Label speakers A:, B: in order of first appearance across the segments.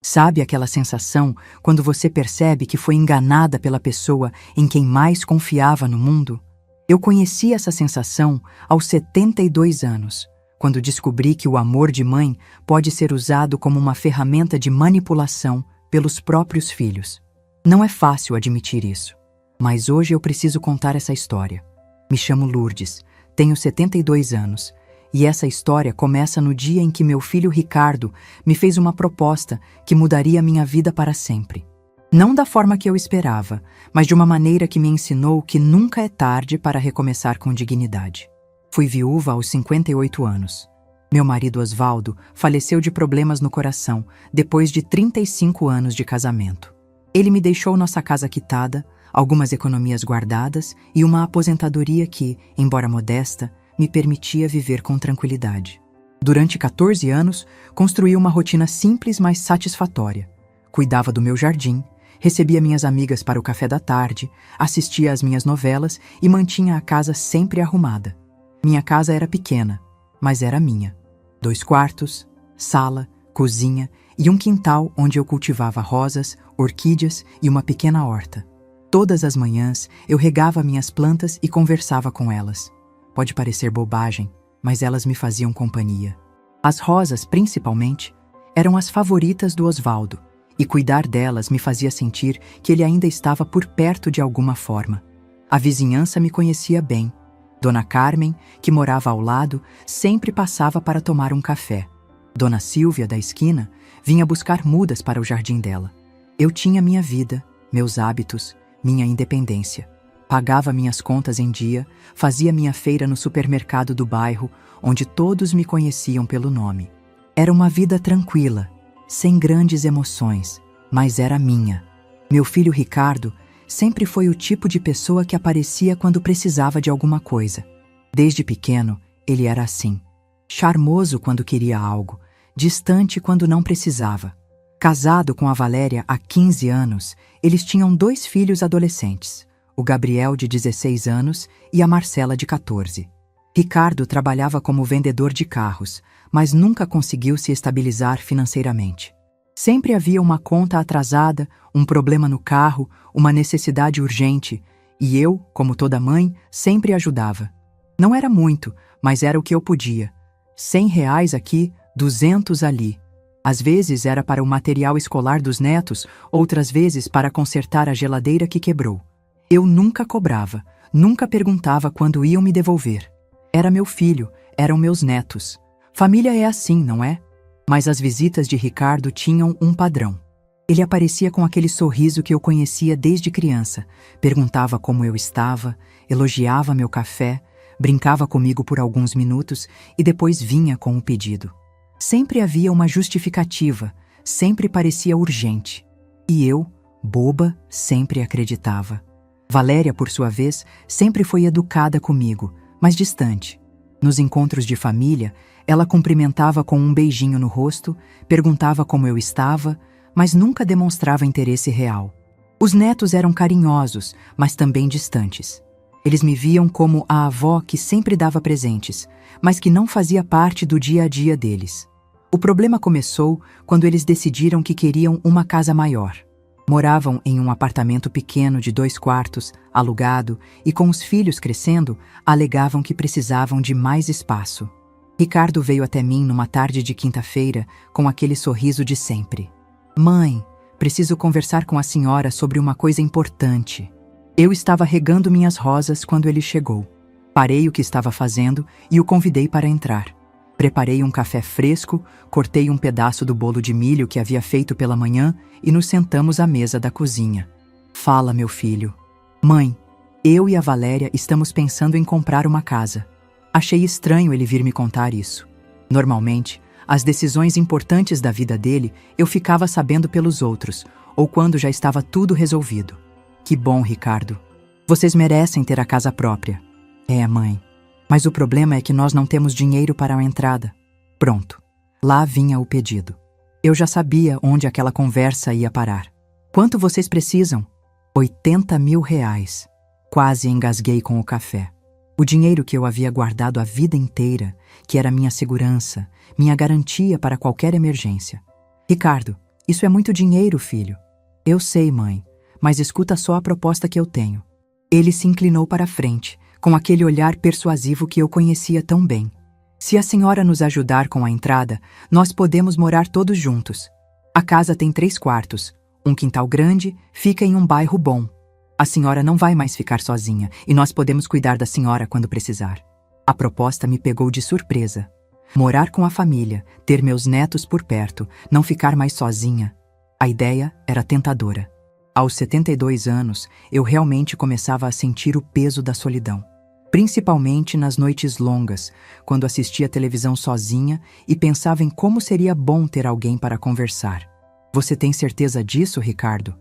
A: Sabe aquela sensação quando você percebe que foi enganada pela pessoa em quem mais confiava no mundo? Eu conheci essa sensação aos 72 anos, quando descobri que o amor de mãe pode ser usado como uma ferramenta de manipulação pelos próprios filhos. Não é fácil admitir isso, mas hoje eu preciso contar essa história. Me chamo Lourdes, tenho 72 anos, e essa história começa no dia em que meu filho Ricardo me fez uma proposta que mudaria minha vida para sempre. Não da forma que eu esperava, mas de uma maneira que me ensinou que nunca é tarde para recomeçar com dignidade. Fui viúva aos 58 anos. Meu marido Osvaldo faleceu de problemas no coração depois de 35 anos de casamento. Ele me deixou nossa casa quitada, algumas economias guardadas e uma aposentadoria que, embora modesta, me permitia viver com tranquilidade. Durante 14 anos, construí uma rotina simples, mas satisfatória. Cuidava do meu jardim, recebia minhas amigas para o café da tarde, assistia às minhas novelas e mantinha a casa sempre arrumada. Minha casa era pequena, mas era minha. 2 quartos, sala, cozinha e um quintal onde eu cultivava rosas, orquídeas e uma pequena horta. Todas as manhãs eu regava minhas plantas e conversava com elas. Pode parecer bobagem, mas elas me faziam companhia. As rosas, principalmente, eram as favoritas do Osvaldo, e cuidar delas me fazia sentir que ele ainda estava por perto de alguma forma. A vizinhança me conhecia bem. Dona Carmen, que morava ao lado, sempre passava para tomar um café. Dona Silvia, da esquina, vinha buscar mudas para o jardim dela. Eu tinha minha vida, meus hábitos, minha independência. Pagava minhas contas em dia, fazia minha feira no supermercado do bairro, onde todos me conheciam pelo nome. Era uma vida tranquila, sem grandes emoções, mas era minha. Meu filho Ricardo sempre foi o tipo de pessoa que aparecia quando precisava de alguma coisa. Desde pequeno, ele era assim. Charmoso quando queria algo, distante quando não precisava. Casado com a Valéria há 15 anos, eles tinham 2 filhos adolescentes. O Gabriel, de 16 anos, e a Marcela, de 14. Ricardo trabalhava como vendedor de carros, mas nunca conseguiu se estabilizar financeiramente. Sempre havia uma conta atrasada, um problema no carro, uma necessidade urgente, e eu, como toda mãe, sempre ajudava. Não era muito, mas era o que eu podia. R$ 100 aqui, 200 ali. Às vezes era para o material escolar dos netos, outras vezes para consertar a geladeira que quebrou. Eu nunca cobrava, nunca perguntava quando iam me devolver. Era meu filho, eram meus netos. Família é assim, não é? Mas as visitas de Ricardo tinham um padrão. Ele aparecia com aquele sorriso que eu conhecia desde criança, perguntava como eu estava, elogiava meu café, brincava comigo por alguns minutos e depois vinha com um pedido. Sempre havia uma justificativa, sempre parecia urgente. E eu, boba, sempre acreditava. Valéria, por sua vez, sempre foi educada comigo, mas distante. Nos encontros de família, ela cumprimentava com um beijinho no rosto, perguntava como eu estava, mas nunca demonstrava interesse real. Os netos eram carinhosos, mas também distantes. Eles me viam como a avó que sempre dava presentes, mas que não fazia parte do dia a dia deles. O problema começou quando eles decidiram que queriam uma casa maior. Moravam em um apartamento pequeno de 2 quartos, alugado, e com os filhos crescendo, alegavam que precisavam de mais espaço. Ricardo veio até mim numa tarde de quinta-feira com aquele sorriso de sempre. Mãe, preciso conversar com a senhora sobre uma coisa importante. Eu estava regando minhas rosas quando ele chegou. Parei o que estava fazendo e o convidei para entrar. Preparei um café fresco, cortei um pedaço do bolo de milho que havia feito pela manhã e nos sentamos à mesa da cozinha. Fala, meu filho. Mãe, eu e a Valéria estamos pensando em comprar uma casa. Achei estranho ele vir me contar isso. Normalmente, as decisões importantes da vida dele eu ficava sabendo pelos outros, ou quando já estava tudo resolvido. Que bom, Ricardo. Vocês merecem ter a casa própria. É, mãe. Mas o problema é que nós não temos dinheiro para a entrada. Pronto. Lá vinha o pedido. Eu já sabia onde aquela conversa ia parar. Quanto vocês precisam? R$ 80 mil. Quase engasguei com o café. O dinheiro que eu havia guardado a vida inteira, que era minha segurança, minha garantia para qualquer emergência. Ricardo, Isso é muito dinheiro, filho. Eu sei, mãe, mas escuta só a proposta que eu tenho. Ele se inclinou para a frente, com aquele olhar persuasivo que eu conhecia tão bem. Se a senhora nos ajudar com a entrada, nós podemos morar todos juntos. A casa tem 3 quartos, um quintal grande, fica em um bairro bom. A senhora não vai mais ficar sozinha e nós podemos cuidar da senhora quando precisar. A proposta me pegou de surpresa. Morar com a família, ter meus netos por perto, não ficar mais sozinha. A ideia era tentadora. Aos 72 anos, eu realmente começava a sentir o peso da solidão. Principalmente nas noites longas, quando assistia televisão sozinha e pensava em como seria bom ter alguém para conversar. Você tem certeza disso, Ricardo?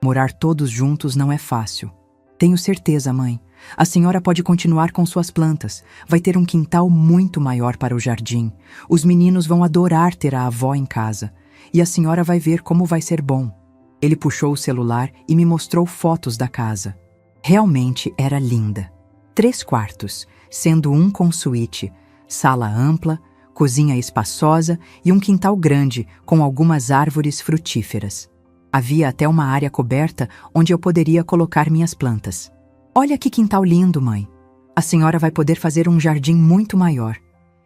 A: Morar todos juntos não é fácil. Tenho certeza, mãe. A senhora pode continuar com suas plantas. Vai ter um quintal muito maior para o jardim. Os meninos vão adorar ter a avó em casa. E a senhora vai ver como vai ser bom. Ele puxou o celular e me mostrou fotos da casa. Realmente era linda. 3 quartos, sendo um com suíte, sala ampla, cozinha espaçosa e um quintal grande com algumas árvores frutíferas. Havia até uma área coberta onde eu poderia colocar minhas plantas. Olha que quintal lindo, mãe. A senhora vai poder fazer um jardim muito maior.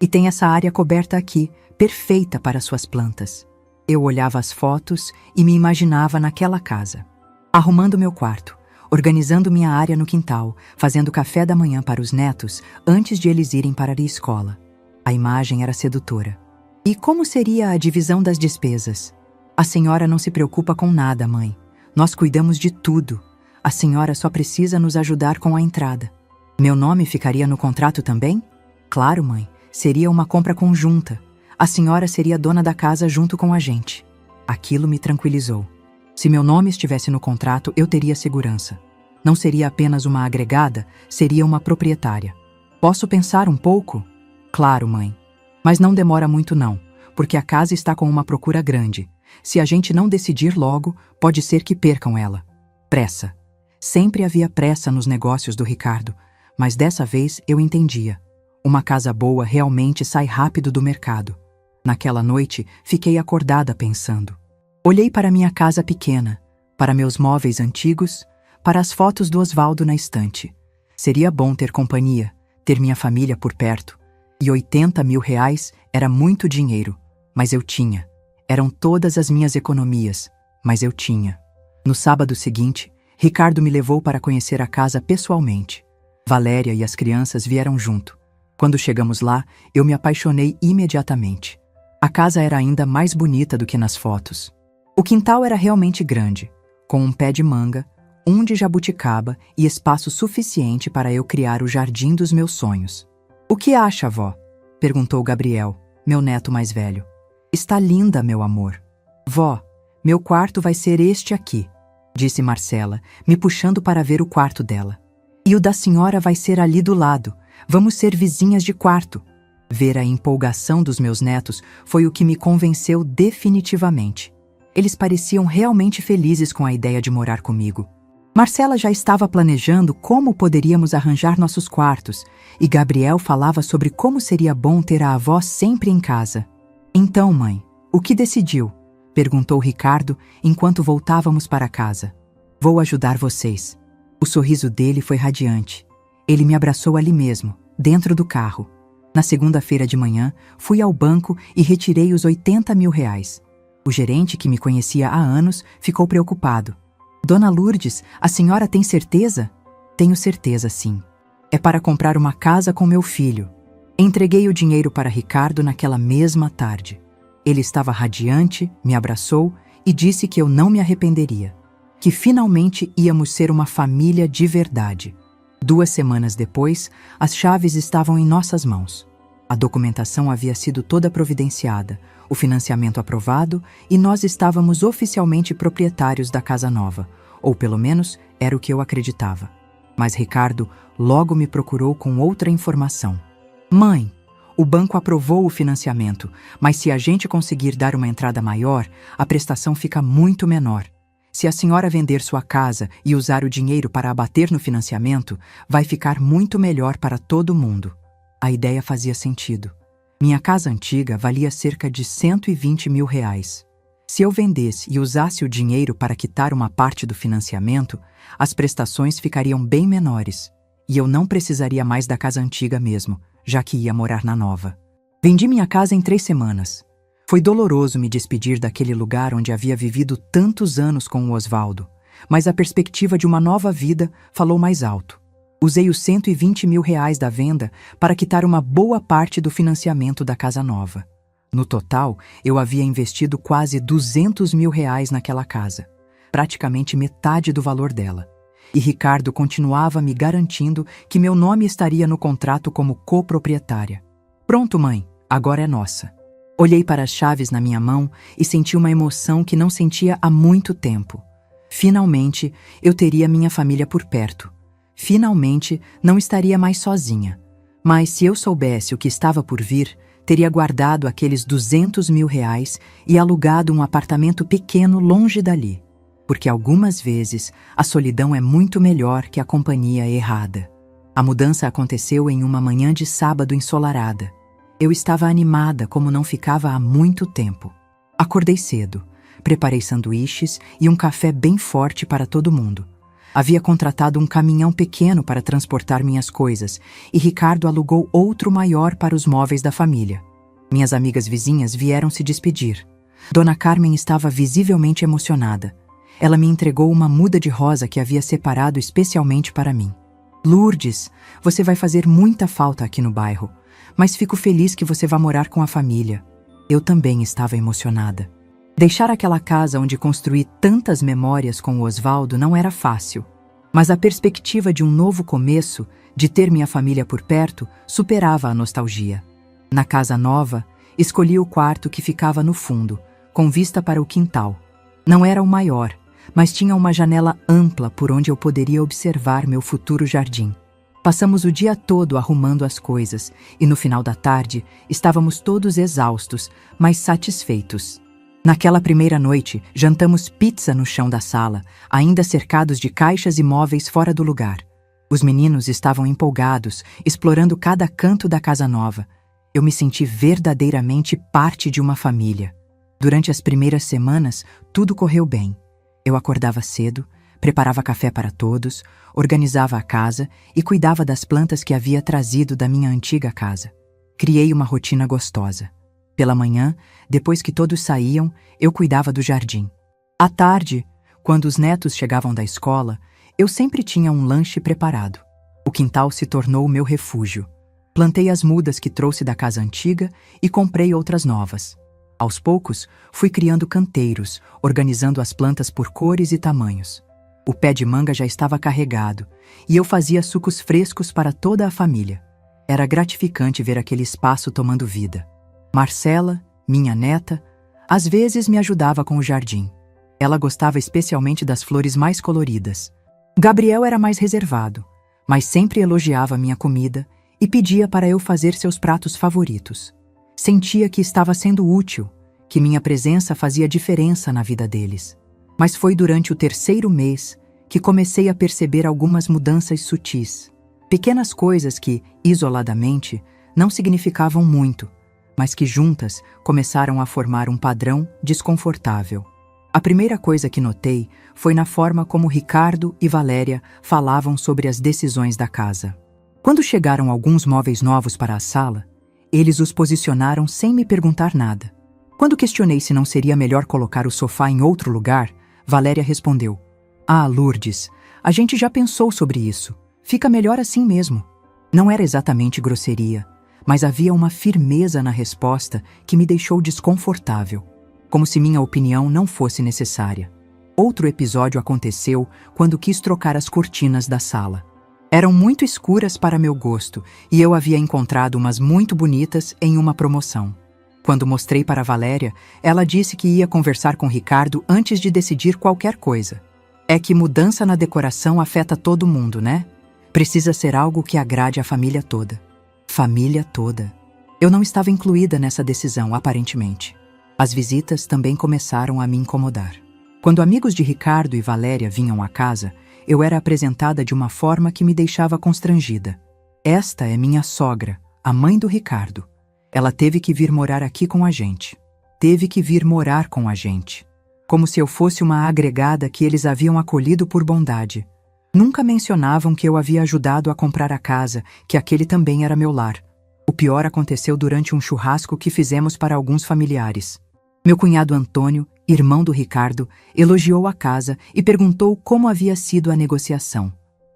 A: E tem essa área coberta aqui, perfeita para suas plantas. Eu olhava as fotos e me imaginava naquela casa. Arrumando meu quarto, organizando minha área no quintal, fazendo café da manhã para os netos antes de eles irem para a escola. A imagem era sedutora. E como seria a divisão das despesas? A senhora não se preocupa com nada, mãe. Nós cuidamos de tudo. A senhora só precisa nos ajudar com a entrada. Meu nome ficaria no contrato também? Claro, mãe. Seria uma compra conjunta. A senhora seria dona da casa junto com a gente. Aquilo me tranquilizou. Se meu nome estivesse no contrato, eu teria segurança. Não seria apenas uma agregada, seria uma proprietária. Posso pensar um pouco? Claro, mãe. Mas não demora muito não, porque a casa está com uma procura grande. Se a gente não decidir logo, pode ser que percam ela. Pressa. Sempre havia pressa nos negócios do Ricardo, mas dessa vez eu entendia. Uma casa boa realmente sai rápido do mercado. Naquela noite, fiquei acordada pensando. Olhei para minha casa pequena, para meus móveis antigos, para as fotos do Osvaldo na estante. Seria bom ter companhia, ter minha família por perto. E 80 mil reais era muito dinheiro, mas eu tinha. Eram todas as minhas economias, mas eu tinha. No sábado seguinte, Ricardo me levou para conhecer a casa pessoalmente. Valéria e as crianças vieram junto. Quando chegamos lá, eu me apaixonei imediatamente. A casa era ainda mais bonita do que nas fotos. O quintal era realmente grande, com um pé de manga, um de jabuticaba e espaço suficiente para eu criar o jardim dos meus sonhos. "O que acha, vó?" perguntou Gabriel, meu neto mais velho. "Está linda, meu amor." "Vó, meu quarto vai ser este aqui", disse Marcela, me puxando para ver o quarto dela. "E o da senhora vai ser ali do lado. Vamos ser vizinhas de quarto." Ver a empolgação dos meus netos foi o que me convenceu definitivamente. Eles pareciam realmente felizes com a ideia de morar comigo. Marcela já estava planejando como poderíamos arranjar nossos quartos, e Gabriel falava sobre como seria bom ter a avó sempre em casa. "Então, mãe, o que decidiu?" perguntou Ricardo enquanto voltávamos para casa. "Vou ajudar vocês." O sorriso dele foi radiante. Ele me abraçou ali mesmo, dentro do carro. Na segunda-feira de manhã, fui ao banco e retirei os 80 mil reais. O gerente, que me conhecia há anos, ficou preocupado. "Dona Lourdes, a senhora tem certeza?" "Tenho certeza, sim. É para comprar uma casa com meu filho." Entreguei o dinheiro para Ricardo naquela mesma tarde. Ele estava radiante, me abraçou e disse que eu não me arrependeria. Que finalmente íamos ser uma família de verdade. 2 semanas depois, as chaves estavam em nossas mãos. A documentação havia sido toda providenciada, o financiamento aprovado e nós estávamos oficialmente proprietários da casa nova, ou pelo menos era o que eu acreditava. Mas Ricardo logo me procurou com outra informação. "Mãe, o banco aprovou o financiamento, mas se a gente conseguir dar uma entrada maior, a prestação fica muito menor. Se a senhora vender sua casa e usar o dinheiro para abater no financiamento, vai ficar muito melhor para todo mundo." A ideia fazia sentido. Minha casa antiga valia cerca de 120 mil reais. Se eu vendesse e usasse o dinheiro para quitar uma parte do financiamento, as prestações ficariam bem menores, e eu não precisaria mais da casa antiga mesmo, já que ia morar na nova. Vendi minha casa em 3 semanas. Foi doloroso me despedir daquele lugar onde havia vivido tantos anos com o Osvaldo, mas a perspectiva de uma nova vida falou mais alto. Usei os R$120 mil da venda para quitar uma boa parte do financiamento da casa nova. No total, eu havia investido quase R$200 mil naquela casa, praticamente metade do valor dela. E Ricardo continuava me garantindo que meu nome estaria no contrato como coproprietária. Pronto, mãe, agora é nossa. Olhei para as chaves na minha mão e senti uma emoção que não sentia há muito tempo. Finalmente, eu teria minha família por perto. Finalmente, não estaria mais sozinha. Mas se eu soubesse o que estava por vir, teria guardado aqueles R$200 mil e alugado um apartamento pequeno longe dali. Porque algumas vezes a solidão é muito melhor que a companhia errada. A mudança aconteceu em uma manhã de sábado ensolarada. Eu estava animada como não ficava há muito tempo. Acordei cedo, preparei sanduíches e um café bem forte para todo mundo. Havia contratado um caminhão pequeno para transportar minhas coisas e Ricardo alugou outro maior para os móveis da família. Minhas amigas vizinhas vieram se despedir. Dona Carmen estava visivelmente emocionada. Ela me entregou uma muda de rosa que havia separado especialmente para mim. Lourdes, você vai fazer muita falta aqui no bairro, mas fico feliz que você vá morar com a família. Eu também estava emocionada. Deixar aquela casa onde construí tantas memórias com o Osvaldo não era fácil, mas a perspectiva de um novo começo, de ter minha família por perto, superava a nostalgia. Na casa nova, escolhi o quarto que ficava no fundo, com vista para o quintal. Não era o maior, mas tinha uma janela ampla por onde eu poderia observar meu futuro jardim. Passamos o dia todo arrumando as coisas e no final da tarde estávamos todos exaustos, mas satisfeitos. Naquela primeira noite, jantamos pizza no chão da sala, ainda cercados de caixas e móveis fora do lugar. Os meninos estavam empolgados, explorando cada canto da casa nova. Eu me senti verdadeiramente parte de uma família. Durante as primeiras semanas, tudo correu bem. Eu acordava cedo, preparava café para todos, organizava a casa e cuidava das plantas que havia trazido da minha antiga casa. Criei uma rotina gostosa. Pela manhã, depois que todos saíam, eu cuidava do jardim. À tarde, quando os netos chegavam da escola, eu sempre tinha um lanche preparado. O quintal se tornou meu refúgio. Plantei as mudas que trouxe da casa antiga e comprei outras novas. Aos poucos, fui criando canteiros, organizando as plantas por cores e tamanhos. O pé de manga já estava carregado e eu fazia sucos frescos para toda a família. Era gratificante ver aquele espaço tomando vida. Marcela, minha neta, às vezes me ajudava com o jardim. Ela gostava especialmente das flores mais coloridas. Gabriel era mais reservado, mas sempre elogiava minha comida e pedia para eu fazer seus pratos favoritos. Sentia que estava sendo útil, que minha presença fazia diferença na vida deles. Mas foi durante o 3º mês que comecei a perceber algumas mudanças sutis. Pequenas coisas que, isoladamente, não significavam muito, mas que juntas começaram a formar um padrão desconfortável. A primeira coisa que notei foi na forma como Ricardo e Valéria falavam sobre as decisões da casa. Quando chegaram alguns móveis novos para a sala, eles os posicionaram sem me perguntar nada. Quando questionei se não seria melhor colocar o sofá em outro lugar, Valéria respondeu: "Ah, Lourdes, a gente já pensou sobre isso. Fica melhor assim mesmo." Não era exatamente grosseria, mas havia uma firmeza na resposta que me deixou desconfortável, como se minha opinião não fosse necessária. Outro episódio aconteceu quando quis trocar as cortinas da sala. Eram muito escuras para meu gosto e eu havia encontrado umas muito bonitas em uma promoção. Quando mostrei para Valéria, ela disse que ia conversar com Ricardo antes de decidir qualquer coisa. É que mudança na decoração afeta todo mundo, né? Precisa ser algo que agrade a família toda. Família toda. Eu não estava incluída nessa decisão, aparentemente. As visitas também começaram a me incomodar. Quando amigos de Ricardo e Valéria vinham à casa, eu era apresentada de uma forma que me deixava constrangida. Esta é minha sogra, a mãe do Ricardo. Ela teve que vir morar aqui com a gente. Teve que vir morar com a gente. como se eu fosse uma agregada que eles haviam acolhido por bondade. Nunca mencionavam que eu havia ajudado a comprar a casa, que aquele também era meu lar. O pior aconteceu durante um churrasco que fizemos para alguns familiares. Meu cunhado Antônio, irmão do Ricardo, elogiou a casa e perguntou como havia sido a negociação.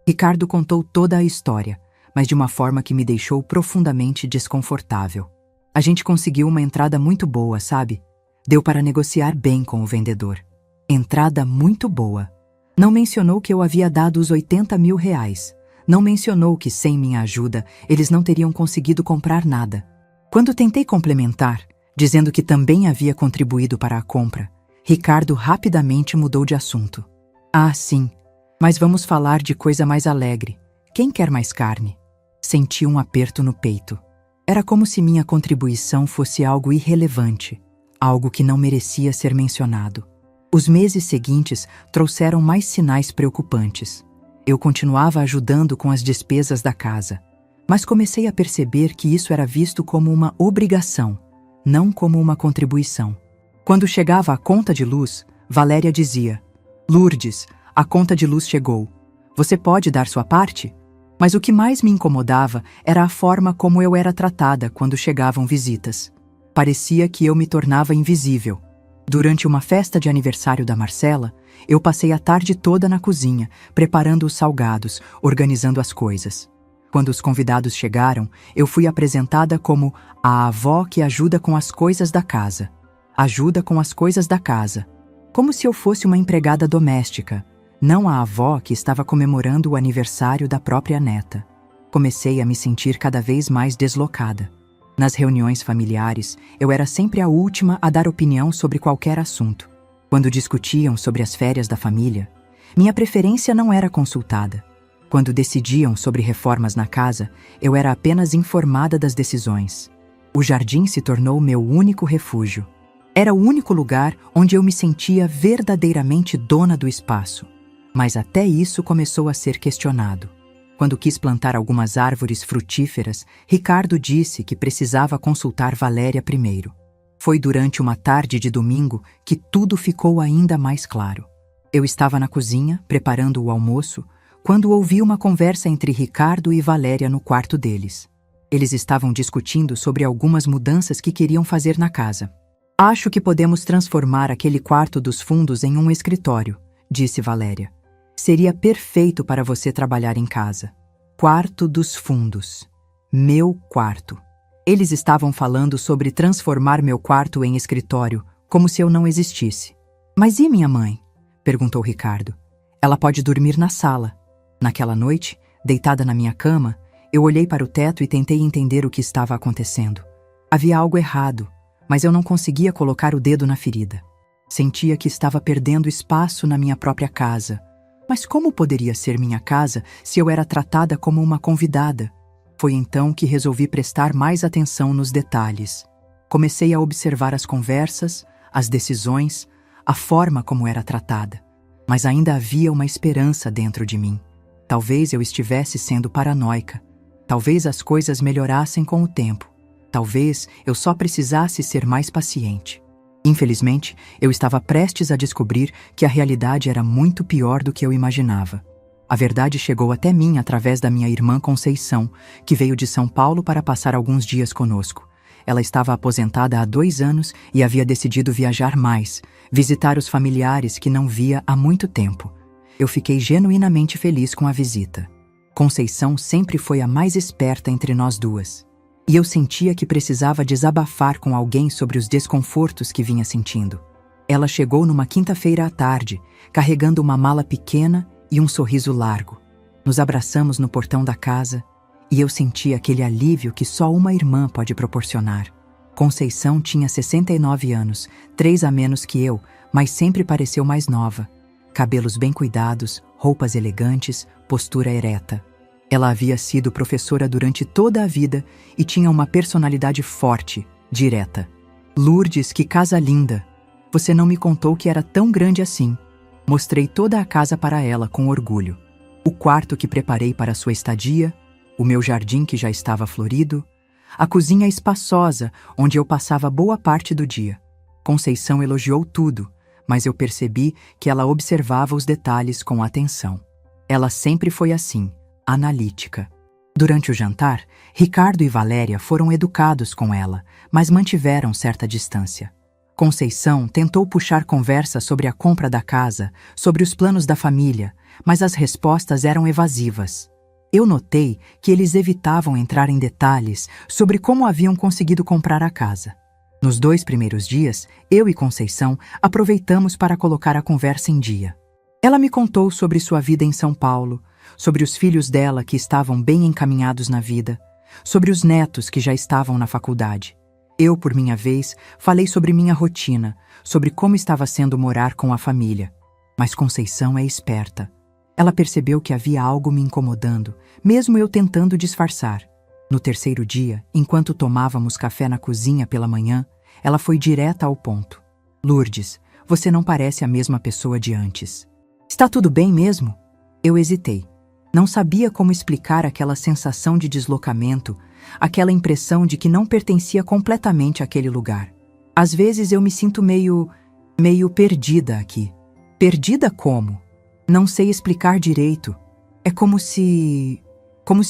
A: Ricardo contou toda a história, mas de uma forma que me deixou profundamente desconfortável. A gente conseguiu uma entrada muito boa, sabe? Deu para negociar bem com o vendedor. Entrada muito boa. Não mencionou que eu havia dado os 80 mil reais. Não mencionou que, sem minha ajuda, eles não teriam conseguido comprar nada. Quando tentei complementar, dizendo que também havia contribuído para a compra, Ricardo rapidamente mudou de assunto. Ah, sim, mas vamos falar de coisa mais alegre. Quem quer mais carne? Senti um aperto no peito. Era como se minha contribuição fosse algo irrelevante, algo que não merecia ser mencionado. Os meses seguintes trouxeram mais sinais preocupantes. Eu continuava ajudando com as despesas da casa, mas comecei a perceber que isso era visto como uma obrigação, não como uma contribuição. Quando chegava a conta de luz, Valéria dizia: Lourdes, a conta de luz chegou. Você pode dar sua parte? Mas o que mais me incomodava era a forma como eu era tratada quando chegavam visitas. Parecia que eu me tornava invisível. Durante uma festa de aniversário da Marcela, eu passei a tarde toda na cozinha, preparando os salgados, organizando as coisas. Quando os convidados chegaram, eu fui apresentada como a avó que ajuda com as coisas da casa. Ajuda com as coisas da casa. Como se eu fosse uma empregada doméstica, não a avó que estava comemorando o aniversário da própria neta. Comecei a me sentir cada vez mais deslocada. Nas reuniões familiares, eu era sempre a última a dar opinião sobre qualquer assunto. Quando discutiam sobre as férias da família, minha preferência não era consultada. Quando decidiam sobre reformas na casa, eu era apenas informada das decisões. O jardim se tornou meu único refúgio. Era o único lugar onde eu me sentia verdadeiramente dona do espaço. Mas até isso começou a ser questionado. Quando quis plantar algumas árvores frutíferas, Ricardo disse que precisava consultar Valéria primeiro. Foi durante uma tarde de domingo que tudo ficou ainda mais claro. Eu estava na cozinha, preparando o almoço, quando ouvi uma conversa entre Ricardo e Valéria no quarto deles. Eles estavam discutindo sobre algumas mudanças que queriam fazer na casa. Acho que podemos transformar aquele quarto dos fundos em um escritório, disse Valéria. Seria perfeito para você trabalhar em casa. Quarto dos fundos. Meu quarto. Eles estavam falando sobre transformar meu quarto em escritório, como se eu não existisse. Mas e minha mãe? Perguntou Ricardo. Ela pode dormir na sala. Naquela noite, deitada na minha cama, eu olhei para o teto e tentei entender o que estava acontecendo. Havia algo errado, mas eu não conseguia colocar o dedo na ferida. Sentia que estava perdendo espaço na minha própria casa. Mas como poderia ser minha casa se eu era tratada como uma convidada? Foi então que resolvi prestar mais atenção nos detalhes. Comecei a observar as conversas, as decisões, a forma como era tratada. Mas ainda havia uma esperança dentro de mim. Talvez eu estivesse sendo paranoica. Talvez as coisas melhorassem com o tempo. Talvez eu só precisasse ser mais paciente. Infelizmente, eu estava prestes a descobrir que a realidade era muito pior do que eu imaginava. A verdade chegou até mim através da minha irmã Conceição, que veio de São Paulo para passar alguns dias conosco. Ela estava aposentada há 2 anos e havia decidido viajar mais, visitar os familiares que não via há muito tempo. Eu fiquei genuinamente feliz com a visita. Conceição sempre foi a mais esperta entre nós duas. E eu sentia que precisava desabafar com alguém sobre os desconfortos que vinha sentindo. Ela chegou numa quinta-feira à tarde, carregando uma mala pequena e um sorriso largo. Nos abraçamos no portão da casa e eu senti aquele alívio que só uma irmã pode proporcionar. Conceição tinha 69 anos, 3 a menos que eu, mas sempre pareceu mais nova. Cabelos bem cuidados, roupas elegantes, postura ereta. Ela havia sido professora durante toda a vida e tinha uma personalidade forte, direta. Lourdes, que casa linda! Você não me contou que era tão grande assim. Mostrei toda a casa para ela com orgulho. O quarto que preparei para sua estadia, o meu jardim que já estava florido, a cozinha espaçosa onde eu passava boa parte do dia. Conceição elogiou tudo, mas eu percebi que ela observava os detalhes com atenção. Ela sempre foi assim, analítica. Durante o jantar, Ricardo e Valéria foram educados com ela, mas mantiveram certa distância. Conceição tentou puxar conversa sobre a compra da casa, sobre os planos da família, mas as respostas eram evasivas. Eu notei que eles evitavam entrar em detalhes sobre como haviam conseguido comprar a casa. Nos 2 primeiros dias, eu e Conceição aproveitamos para colocar a conversa em dia. Ela me contou sobre sua vida em São Paulo, sobre os filhos dela que estavam bem encaminhados na vida, sobre os netos que já estavam na faculdade. Eu, por minha vez, falei sobre minha rotina, sobre como estava sendo morar com a família. Mas Conceição é esperta. Ela percebeu que havia algo me incomodando, mesmo eu tentando disfarçar. No 3º dia, enquanto tomávamos café na cozinha pela manhã, ela foi direta ao ponto. Lourdes, você não parece a mesma pessoa de antes. Está tudo bem mesmo? Eu hesitei. Não sabia como explicar aquela sensação de deslocamento, aquela impressão de que não pertencia completamente àquele lugar. Às vezes eu me sinto meio perdida aqui. Perdida como? Não sei explicar direito. É como se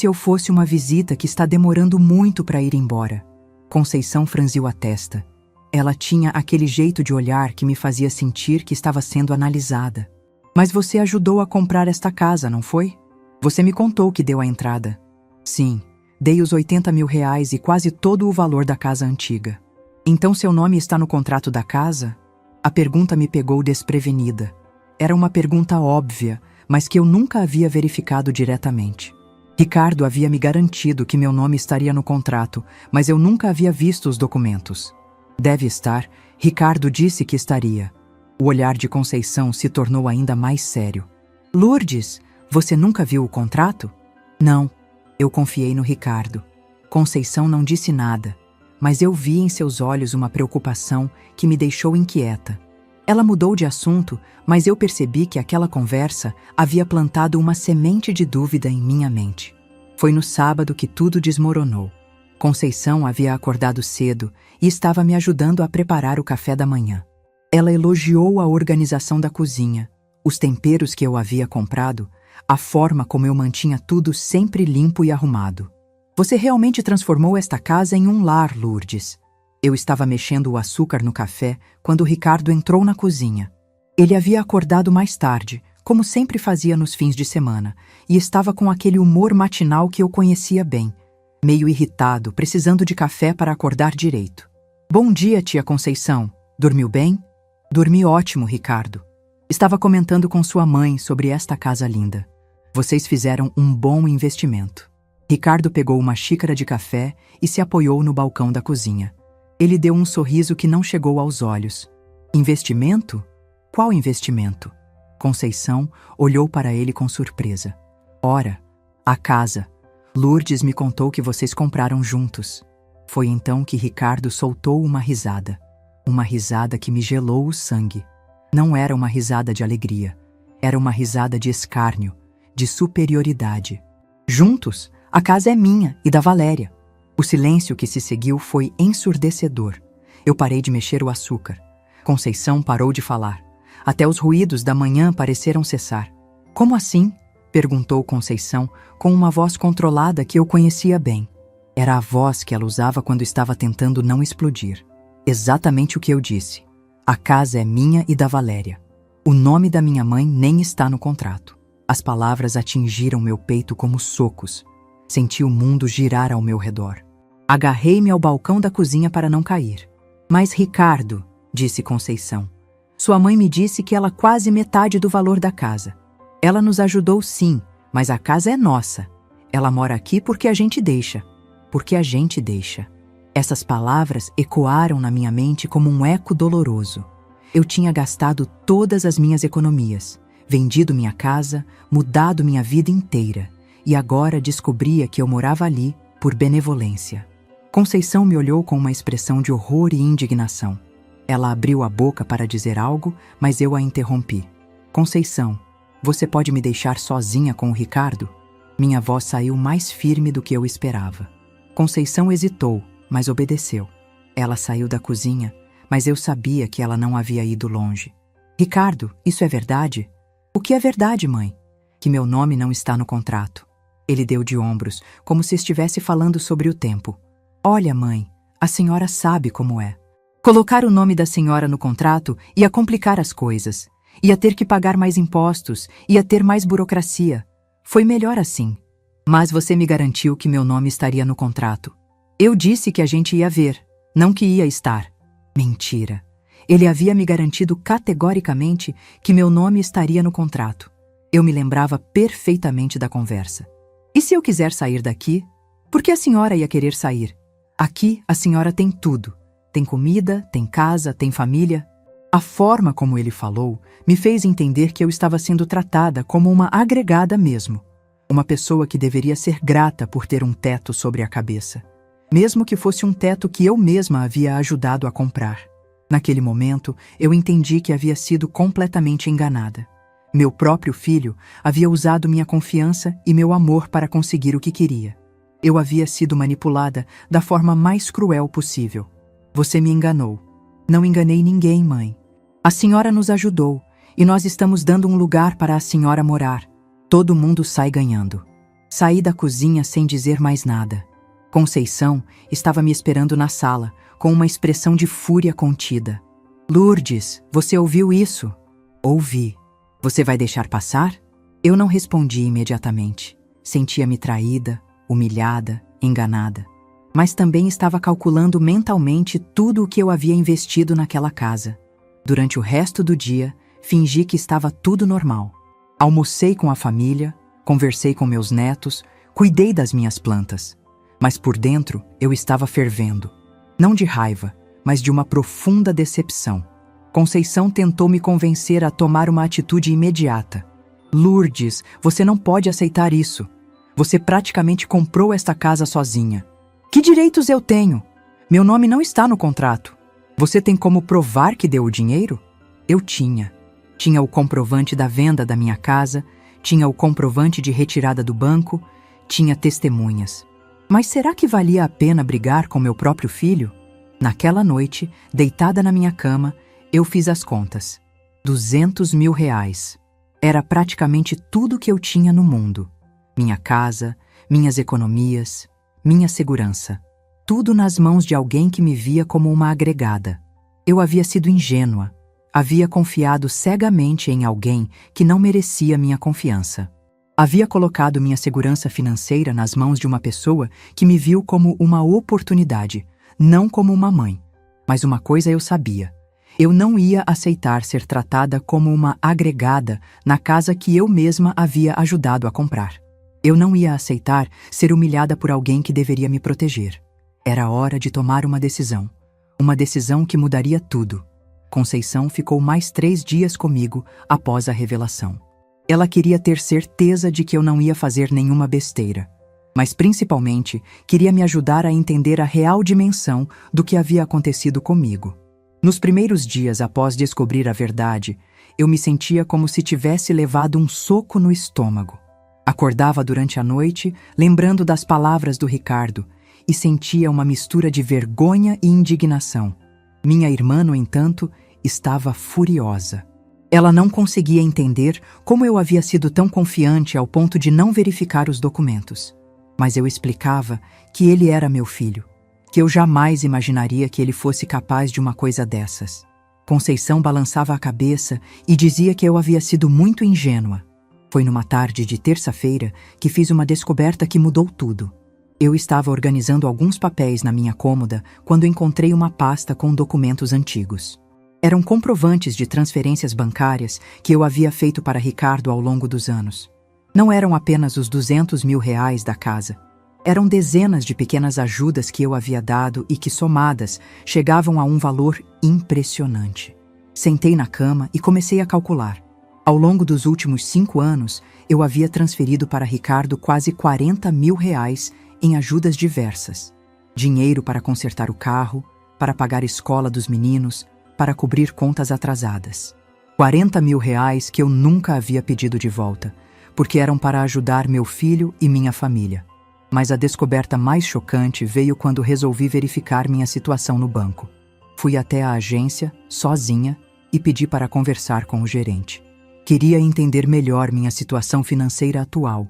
A: eu fosse uma visita que está demorando muito para ir embora. Conceição franziu a testa. Ela tinha aquele jeito de olhar que me fazia sentir que estava sendo analisada. Mas você ajudou a comprar esta casa, não foi? Você me contou que deu a entrada. Sim, dei os R$80 mil e quase todo o valor da casa antiga. Então seu nome está no contrato da casa? A pergunta me pegou desprevenida. Era uma pergunta óbvia, mas que eu nunca havia verificado diretamente. Ricardo havia me garantido que meu nome estaria no contrato, mas eu nunca havia visto os documentos. Deve estar, Ricardo disse que estaria. O olhar de Conceição se tornou ainda mais sério. Lourdes, você nunca viu o contrato? Não, eu confiei no Ricardo. Conceição não disse nada, mas eu vi em seus olhos uma preocupação que me deixou inquieta. Ela mudou de assunto, mas eu percebi que aquela conversa havia plantado uma semente de dúvida em minha mente. Foi no sábado que tudo desmoronou. Conceição havia acordado cedo e estava me ajudando a preparar o café da manhã. Ela elogiou a organização da cozinha, os temperos que eu havia comprado, a forma como eu mantinha tudo sempre limpo e arrumado. Você realmente transformou esta casa em um lar, Lourdes. Eu estava mexendo o açúcar no café quando Ricardo entrou na cozinha. Ele havia acordado mais tarde, como sempre fazia nos fins de semana, e estava com aquele humor matinal que eu conhecia bem, meio irritado, precisando de café para acordar direito. Bom dia, tia Conceição. Dormiu bem? Dormi ótimo, Ricardo. Estava comentando com sua mãe sobre esta casa linda. Vocês fizeram um bom investimento. Ricardo pegou uma xícara de café e se apoiou no balcão da cozinha. Ele deu um sorriso que não chegou aos olhos. Investimento? Qual investimento? Conceição olhou para ele com surpresa. Ora, a casa. Lourdes me contou que vocês compraram juntos. Foi então que Ricardo soltou uma risada. Uma risada que me gelou o sangue. Não era uma risada de alegria. Era uma risada de escárnio, de superioridade. Juntos, a casa é minha e da Valéria. O silêncio que se seguiu foi ensurdecedor. Eu parei de mexer o açúcar. Conceição parou de falar. Até os ruídos da manhã pareceram cessar. Como assim? Perguntou Conceição com uma voz controlada que eu conhecia bem. Era a voz que ela usava quando estava tentando não explodir. Exatamente o que eu disse. A casa é minha e da Valéria. O nome da minha mãe nem está no contrato. As palavras atingiram meu peito como socos. Senti o mundo girar ao meu redor. Agarrei-me ao balcão da cozinha para não cair. Mas Ricardo, disse Conceição, sua mãe me disse que ela quase metade do valor da casa. Ela nos ajudou sim, mas a casa é nossa. Ela mora aqui porque a gente deixa. Porque a gente deixa. Essas palavras ecoaram na minha mente como um eco doloroso. Eu tinha gastado todas as minhas economias, vendido minha casa, mudado minha vida inteira, e agora descobria que eu morava ali por benevolência. Conceição me olhou com uma expressão de horror e indignação. Ela abriu a boca para dizer algo, mas eu a interrompi. Conceição, você pode me deixar sozinha com o Ricardo? Minha voz saiu mais firme do que eu esperava. Conceição hesitou, mas obedeceu. Ela saiu da cozinha, mas eu sabia que ela não havia ido longe. Ricardo, isso é verdade? O que é verdade, mãe? Que meu nome não está no contrato. Ele deu de ombros, como se estivesse falando sobre o tempo. Olha, mãe, a senhora sabe como é. Colocar o nome da senhora no contrato ia complicar as coisas. Ia ter que pagar mais impostos, ia ter mais burocracia. Foi melhor assim. Mas você me garantiu que meu nome estaria no contrato. Eu disse que a gente ia ver, não que ia estar. Mentira. Ele havia me garantido categoricamente que meu nome estaria no contrato. Eu me lembrava perfeitamente da conversa. E se eu quiser sair daqui? Por que a senhora ia querer sair? Aqui a senhora tem tudo. Tem comida, tem casa, tem família. A forma como ele falou me fez entender que eu estava sendo tratada como uma agregada mesmo. Uma pessoa que deveria ser grata por ter um teto sobre a cabeça. Mesmo que fosse um teto que eu mesma havia ajudado a comprar. Naquele momento, eu entendi que havia sido completamente enganada. Meu próprio filho havia usado minha confiança e meu amor para conseguir o que queria. Eu havia sido manipulada da forma mais cruel possível. Você me enganou. Não enganei ninguém, mãe. A senhora nos ajudou e nós estamos dando um lugar para a senhora morar. Todo mundo sai ganhando. Saí da cozinha sem dizer mais nada. Conceição estava me esperando na sala, com uma expressão de fúria contida. Lourdes, você ouviu isso? Ouvi. Você vai deixar passar? Eu não respondi imediatamente. Sentia-me traída, humilhada, enganada. Mas também estava calculando mentalmente tudo o que eu havia investido naquela casa. Durante o resto do dia, fingi que estava tudo normal. Almocei com a família, conversei com meus netos, cuidei das minhas plantas. Mas por dentro eu estava fervendo. Não de raiva, mas de uma profunda decepção. Conceição tentou me convencer a tomar uma atitude imediata. Lourdes, você não pode aceitar isso. Você praticamente comprou esta casa sozinha. Que direitos eu tenho? Meu nome não está no contrato. Você tem como provar que deu o dinheiro? Eu tinha. Tinha o comprovante da venda da minha casa, tinha o comprovante de retirada do banco, tinha testemunhas. Mas será que valia a pena brigar com meu próprio filho? Naquela noite, deitada na minha cama, eu fiz as contas. 200 mil reais. Era praticamente tudo que eu tinha no mundo. Minha casa, minhas economias, minha segurança. Tudo nas mãos de alguém que me via como uma agregada. Eu havia sido ingênua. Havia confiado cegamente em alguém que não merecia minha confiança. Havia colocado minha segurança financeira nas mãos de uma pessoa que me viu como uma oportunidade, não como uma mãe. Mas uma coisa eu sabia. Eu não ia aceitar ser tratada como uma agregada na casa que eu mesma havia ajudado a comprar. Eu não ia aceitar ser humilhada por alguém que deveria me proteger. Era hora de tomar uma decisão. Uma decisão que mudaria tudo. Conceição ficou mais 3 dias comigo após a revelação. Ela queria ter certeza de que eu não ia fazer nenhuma besteira. Mas principalmente queria me ajudar a entender a real dimensão do que havia acontecido comigo. Nos primeiros dias após descobrir a verdade, eu me sentia como se tivesse levado um soco no estômago. Acordava durante a noite, lembrando das palavras do Ricardo, e sentia uma mistura de vergonha e indignação. Minha irmã, no entanto, estava furiosa. Ela não conseguia entender como eu havia sido tão confiante ao ponto de não verificar os documentos. Mas eu explicava que ele era meu filho, que eu jamais imaginaria que ele fosse capaz de uma coisa dessas. Conceição balançava a cabeça e dizia que eu havia sido muito ingênua. Foi numa tarde de terça-feira que fiz uma descoberta que mudou tudo. Eu estava organizando alguns papéis na minha cômoda quando encontrei uma pasta com documentos antigos. Eram comprovantes de transferências bancárias que eu havia feito para Ricardo ao longo dos anos. Não eram apenas os 200 mil reais da casa. Eram dezenas de pequenas ajudas que eu havia dado e que, somadas, chegavam a um valor impressionante. Sentei na cama e comecei a calcular. Ao longo dos últimos 5 anos, eu havia transferido para Ricardo quase 40 mil reais em ajudas diversas. Dinheiro para consertar o carro, para pagar a escola dos meninos, para cobrir contas atrasadas. 40 mil reais que eu nunca havia pedido de volta, porque eram para ajudar meu filho e minha família. Mas a descoberta mais chocante veio quando resolvi verificar minha situação no banco. Fui até a agência, sozinha, e pedi para conversar com o gerente. Queria entender melhor minha situação financeira atual.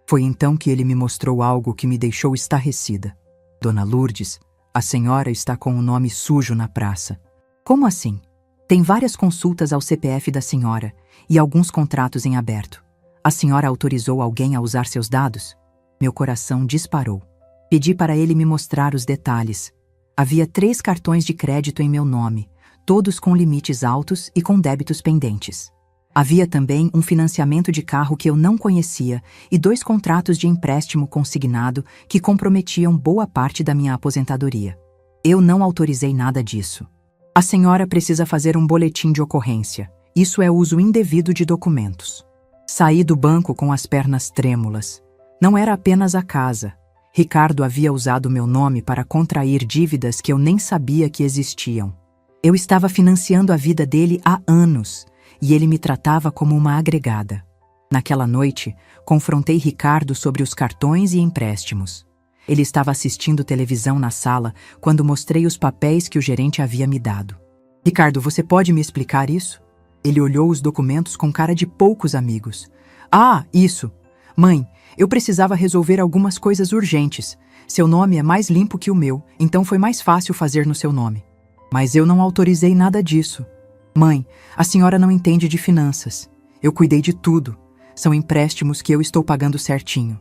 A: Foi então que ele me mostrou algo que me deixou estarrecida. Dona Lourdes, a senhora está com o nome sujo na praça. Como assim? Tem várias consultas ao CPF da senhora e alguns contratos em aberto. A senhora autorizou alguém a usar seus dados? Meu coração disparou. Pedi para ele me mostrar os detalhes. Havia 3 cartões de crédito em meu nome, todos com limites altos e com débitos pendentes. Havia também um financiamento de carro que eu não conhecia e 2 contratos de empréstimo consignado que comprometiam boa parte da minha aposentadoria. Eu não autorizei nada disso. A senhora precisa fazer um boletim de ocorrência. Isso é uso indevido de documentos. Saí do banco com as pernas trêmulas. Não era apenas a casa. Ricardo havia usado meu nome para contrair dívidas que eu nem sabia que existiam. Eu estava financiando a vida dele há anos, e ele me tratava como uma agregada. Naquela noite, confrontei Ricardo sobre os cartões e empréstimos. Ele estava assistindo televisão na sala quando mostrei os papéis que o gerente havia me dado. Ricardo, você pode me explicar isso? Ele olhou os documentos com cara de poucos amigos. Ah, isso! Mãe, eu precisava resolver algumas coisas urgentes. Seu nome é mais limpo que o meu, então foi mais fácil fazer no seu nome. Mas eu não autorizei nada disso. Mãe, a senhora não entende de finanças. Eu cuidei de tudo. São empréstimos que eu estou pagando certinho.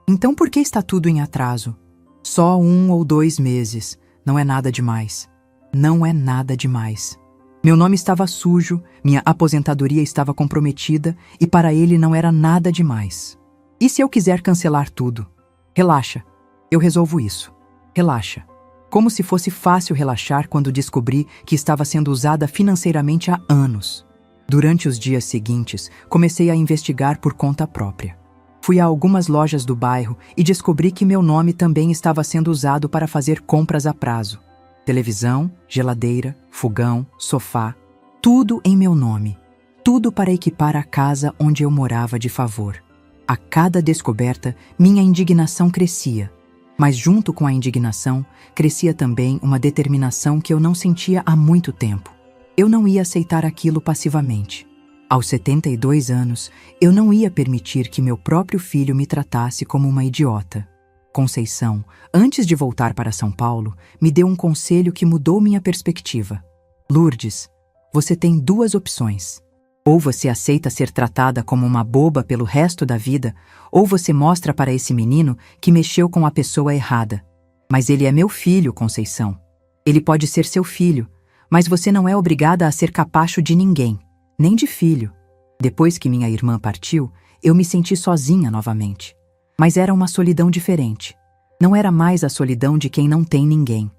A: Então por que está tudo em atraso? Só 1 ou 2 meses. Não é nada demais. Não é nada demais. Meu nome estava sujo, minha aposentadoria estava comprometida e para ele não era nada demais. E se eu quiser cancelar tudo? Relaxa, eu resolvo isso. Relaxa. Como se fosse fácil relaxar quando descobri que estava sendo usada financeiramente há anos. Durante os dias seguintes, comecei a investigar por conta própria. Fui a algumas lojas do bairro e descobri que meu nome também estava sendo usado para fazer compras a prazo. Televisão, geladeira, fogão, sofá, tudo em meu nome. Tudo para equipar a casa onde eu morava de favor. A cada descoberta, minha indignação crescia. Mas junto com a indignação, crescia também uma determinação que eu não sentia há muito tempo. Eu não ia aceitar aquilo passivamente. Aos 72 anos, eu não ia permitir que meu próprio filho me tratasse como uma idiota. Conceição, antes de voltar para São Paulo, me deu um conselho que mudou minha perspectiva. Lourdes, você tem 2 opções. Ou você aceita ser tratada como uma boba pelo resto da vida, ou você mostra para esse menino que mexeu com a pessoa errada. Mas ele é meu filho, Conceição. Ele pode ser seu filho, mas você não é obrigada a ser capacho de ninguém, nem de filho. Depois que minha irmã partiu, eu me senti sozinha novamente. Mas era uma solidão diferente. Não era mais a solidão de quem não tem ninguém.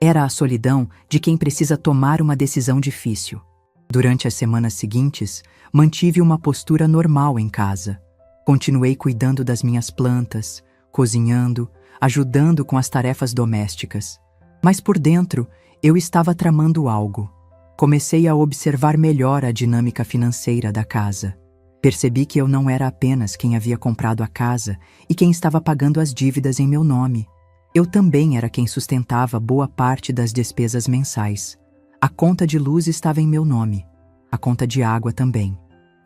A: Era a solidão de quem precisa tomar uma decisão difícil. Durante as semanas seguintes, mantive uma postura normal em casa. Continuei cuidando das minhas plantas, cozinhando, ajudando com as tarefas domésticas. Mas por dentro, eu estava tramando algo. Comecei a observar melhor a dinâmica financeira da casa. Percebi que eu não era apenas quem havia comprado a casa e quem estava pagando as dívidas em meu nome. Eu também era quem sustentava boa parte das despesas mensais. A conta de luz estava em meu nome. A conta de água também.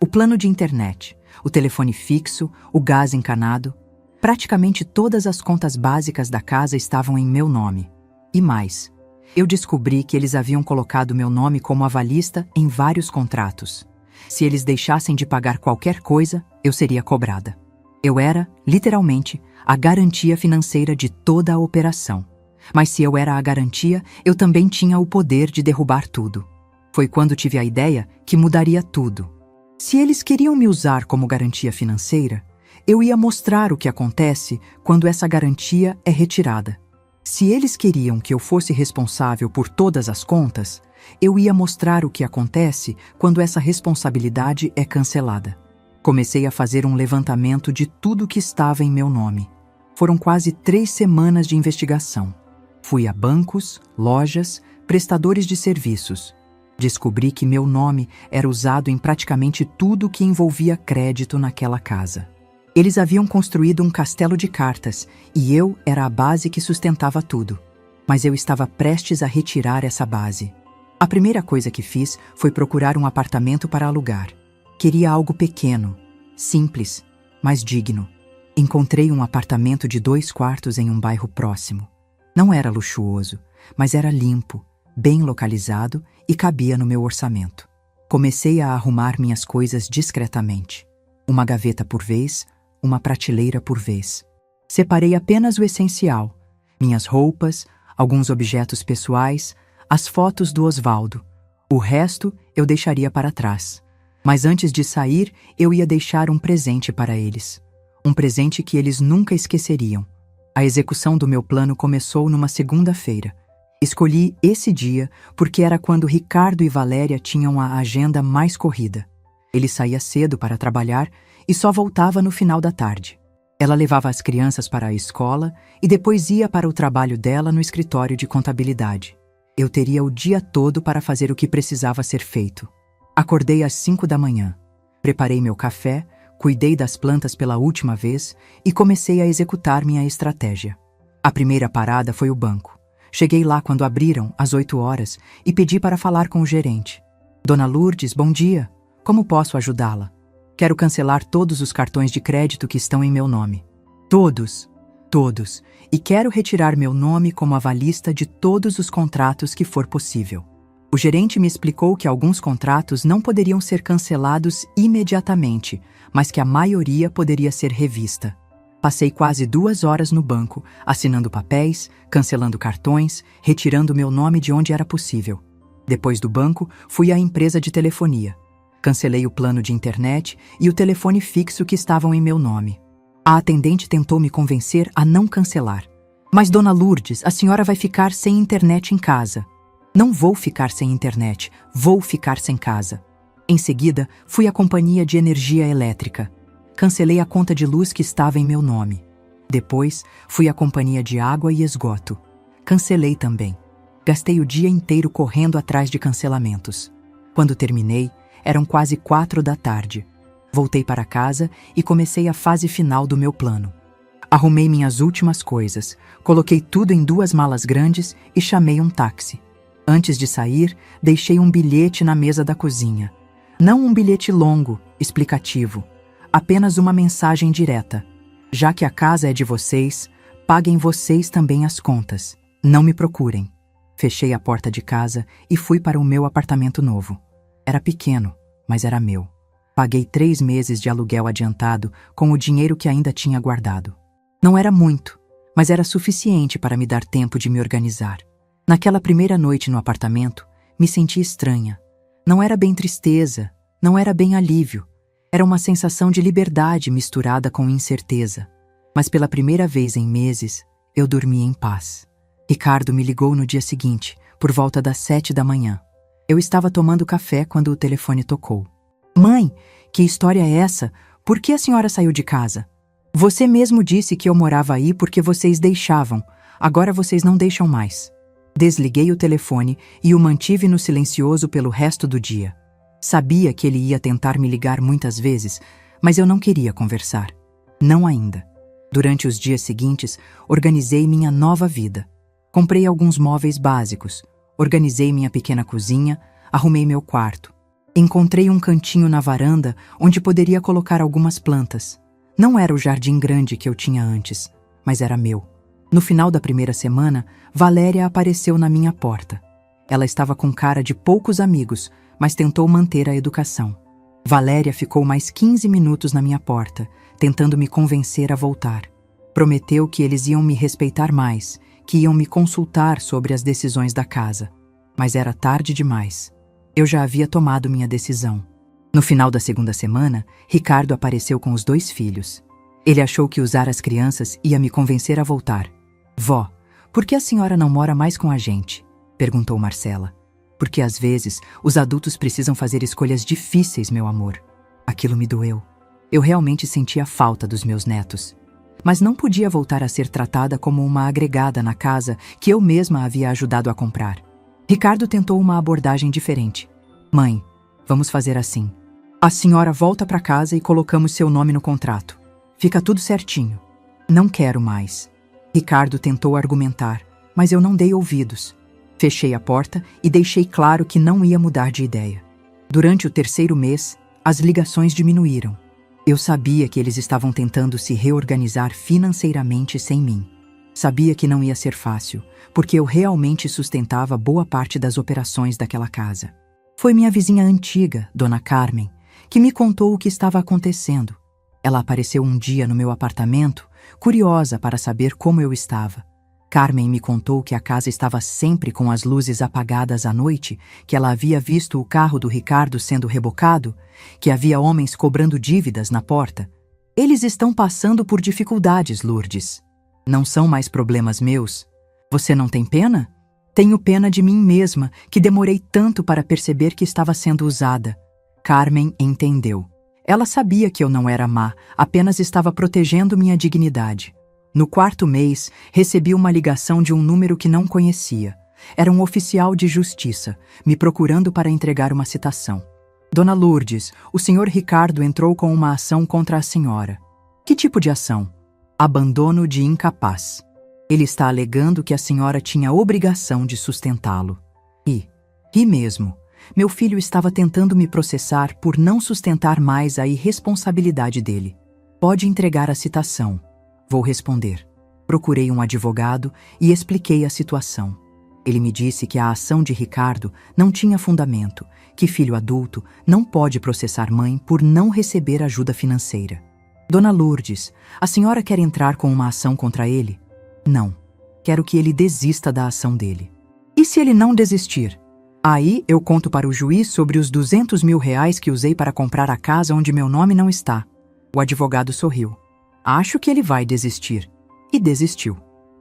A: O plano de internet, o telefone fixo, o gás encanado. Praticamente todas as contas básicas da casa estavam em meu nome. E mais, eu descobri que eles haviam colocado meu nome como avalista em vários contratos. Se eles deixassem de pagar qualquer coisa, eu seria cobrada. Eu era, literalmente, a garantia financeira de toda a operação. Mas se eu era a garantia, eu também tinha o poder de derrubar tudo. Foi quando tive a ideia que mudaria tudo. Se eles queriam me usar como garantia financeira, eu ia mostrar o que acontece quando essa garantia é retirada. Se eles queriam que eu fosse responsável por todas as contas, eu ia mostrar o que acontece quando essa responsabilidade é cancelada. Comecei a fazer um levantamento de tudo que estava em meu nome. Foram quase 3 semanas de investigação. Fui a bancos, lojas, prestadores de serviços. Descobri que meu nome era usado em praticamente tudo que envolvia crédito naquela casa. Eles haviam construído um castelo de cartas e eu era a base que sustentava tudo. Mas eu estava prestes a retirar essa base. A primeira coisa que fiz foi procurar um apartamento para alugar. Queria algo pequeno, simples, mas digno. Encontrei um apartamento de 2 quartos em um bairro próximo. Não era luxuoso, mas era limpo, bem localizado e cabia no meu orçamento. Comecei a arrumar minhas coisas discretamente. Uma gaveta por vez, uma prateleira por vez. Separei apenas o essencial: minhas roupas, alguns objetos pessoais, as fotos do Osvaldo. O resto eu deixaria para trás. Mas antes de sair, eu ia deixar um presente para eles. Um presente que eles nunca esqueceriam. A execução do meu plano começou numa segunda-feira. Escolhi esse dia porque era quando Ricardo e Valéria tinham a agenda mais corrida. Ele saía cedo para trabalhar e só voltava no final da tarde. Ela levava as crianças para a escola e depois ia para o trabalho dela no escritório de contabilidade. Eu teria o dia todo para fazer o que precisava ser feito. Acordei às 5 da manhã. Preparei meu café, cuidei das plantas pela última vez e comecei a executar minha estratégia. A primeira parada foi o banco. Cheguei lá quando abriram, às 8 horas, e pedi para falar com o gerente. Dona Lourdes, bom dia. Como posso ajudá-la? Quero cancelar todos os cartões de crédito que estão em meu nome. Todos. Todos. E quero retirar meu nome como avalista de todos os contratos que for possível. O gerente me explicou que alguns contratos não poderiam ser cancelados imediatamente, mas que a maioria poderia ser revista. Passei quase 2 horas no banco, assinando papéis, cancelando cartões, retirando meu nome de onde era possível. Depois do banco, fui à empresa de telefonia. Cancelei o plano de internet e o telefone fixo que estavam em meu nome. A atendente tentou me convencer a não cancelar. Mas, Dona Lourdes, a senhora vai ficar sem internet em casa. Não vou ficar sem internet, vou ficar sem casa. Em seguida, fui à companhia de energia elétrica. Cancelei a conta de luz que estava em meu nome. Depois, fui à companhia de água e esgoto. Cancelei também. Gastei o dia inteiro correndo atrás de cancelamentos. Quando terminei, eram quase 4 da tarde. Voltei para casa e comecei a fase final do meu plano. Arrumei minhas últimas coisas, coloquei tudo em 2 malas grandes e chamei um táxi. Antes de sair, deixei um bilhete na mesa da cozinha. Não um bilhete longo, explicativo. Apenas uma mensagem direta. Já que a casa é de vocês, paguem vocês também as contas. Não me procurem. Fechei a porta de casa e fui para o meu apartamento novo. Era pequeno, mas era meu. Paguei 3 meses de aluguel adiantado com o dinheiro que ainda tinha guardado. Não era muito, mas era suficiente para me dar tempo de me organizar. Naquela primeira noite no apartamento, me senti estranha. Não era bem tristeza, não era bem alívio. Era uma sensação de liberdade misturada com incerteza. Mas pela primeira vez em meses, eu dormi em paz. Ricardo me ligou no dia seguinte, por volta das 7 da manhã. Eu estava tomando café quando o telefone tocou. Mãe, que história é essa? Por que a senhora saiu de casa? Você mesmo disse que eu morava aí porque vocês deixavam. Agora vocês não deixam mais. Desliguei o telefone e o mantive no silencioso pelo resto do dia. Sabia que ele ia tentar me ligar muitas vezes, mas eu não queria conversar. Não ainda. Durante os dias seguintes, organizei minha nova vida. Comprei alguns móveis básicos, organizei minha pequena cozinha, arrumei meu quarto. Encontrei um cantinho na varanda onde poderia colocar algumas plantas. Não era o jardim grande que eu tinha antes, mas era meu. No final da primeira semana, Valéria apareceu na minha porta. Ela estava com cara de poucos amigos, mas tentou manter a educação. Valéria ficou mais 15 minutos na minha porta, tentando me convencer a voltar. Prometeu que eles iam me respeitar mais, que iam me consultar sobre as decisões da casa. Mas era tarde demais. Eu já havia tomado minha decisão. No final da segunda semana, Ricardo apareceu com os 2 filhos. Ele achou que usar as crianças ia me convencer a voltar. Vó, por que a senhora não mora mais com a gente? Perguntou Marcela. Porque às vezes os adultos precisam fazer escolhas difíceis, meu amor. Aquilo me doeu. Eu realmente sentia falta dos meus netos. Mas não podia voltar a ser tratada como uma agregada na casa que eu mesma havia ajudado a comprar. Ricardo tentou uma abordagem diferente. Mãe, vamos fazer assim. A senhora volta para casa e colocamos seu nome no contrato. Fica tudo certinho. Não quero mais. Ricardo tentou argumentar, mas eu não dei ouvidos. Fechei a porta e deixei claro que não ia mudar de ideia. Durante o terceiro mês, as ligações diminuíram. Eu sabia que eles estavam tentando se reorganizar financeiramente sem mim. Sabia que não ia ser fácil, porque eu realmente sustentava boa parte das operações daquela casa. Foi minha vizinha antiga, Dona Carmen, que me contou o que estava acontecendo. Ela apareceu um dia no meu apartamento, curiosa para saber como eu estava. Carmen me contou que a casa estava sempre com as luzes apagadas à noite, que ela havia visto o carro do Ricardo sendo rebocado, que havia homens cobrando dívidas na porta. Eles estão passando por dificuldades, Lourdes. Não são mais problemas meus. Você não tem pena? Tenho pena de mim mesma, que demorei tanto para perceber que estava sendo usada. Carmen entendeu. Ela sabia que eu não era má, apenas estava protegendo minha dignidade. No quarto mês, recebi uma ligação de um número que não conhecia. Era um oficial de justiça, me procurando para entregar uma citação. Dona Lourdes, o senhor Ricardo entrou com uma ação contra a senhora. Que tipo de ação? Abandono de incapaz. Ele está alegando que a senhora tinha obrigação de sustentá-lo. E mesmo, meu filho estava tentando me processar por não sustentar mais a irresponsabilidade dele. Pode entregar a citação. Vou responder. Procurei um advogado e expliquei a situação. Ele me disse que a ação de Ricardo não tinha fundamento, que filho adulto não pode processar mãe por não receber ajuda financeira. Dona Lourdes, a senhora quer entrar com uma ação contra ele? Não. Quero que ele desista da ação dele. E se ele não desistir? Aí eu conto para o juiz sobre os R$200 mil que usei para comprar a casa onde meu nome não está. O advogado sorriu. Acho que ele vai desistir. E desistiu.